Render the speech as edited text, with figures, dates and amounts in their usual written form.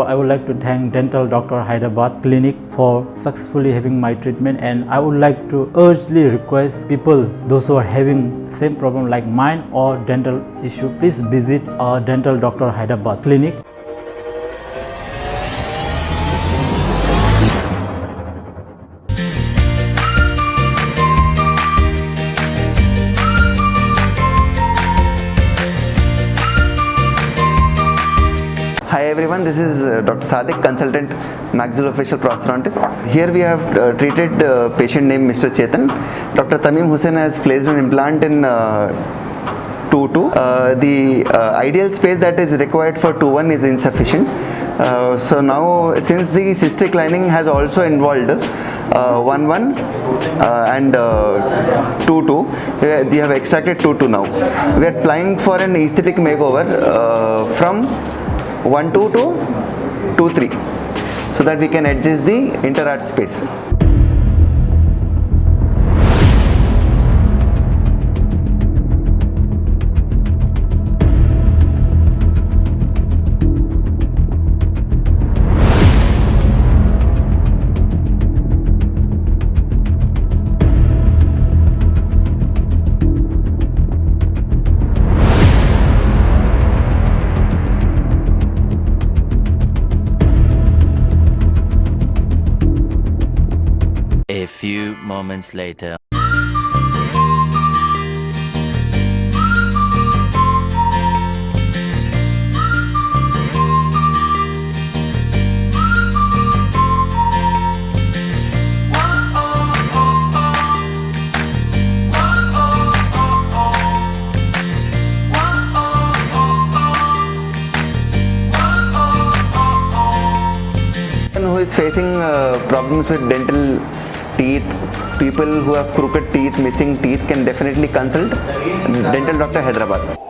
I would like to thank Dental Doctor Hyderabad Clinic for successfully having my treatment, and I would like to urgently request people, those who are having same problem like mine or dental issue, please visit Dental Doctor Hyderabad Clinic. Hi everyone, this is Dr. Sadiq, consultant maxillofacial prosthodontist. Here we have treated a patient named Mr. Chetan. Dr. Tamim Hussain has placed an implant in 2-2. The ideal space that is required for 2-1 is insufficient. So now, since the cystic lining has also involved 1-1 and 2-2, they have extracted 2-2 now. We are applying for an aesthetic makeover from 1-2 to 2-3, so that we can adjust the inter-arch space. A few moments later. Who is facing problems with dental teeth, people who have crooked teeth, missing teeth, can definitely consult Dental Doctor Hyderabad.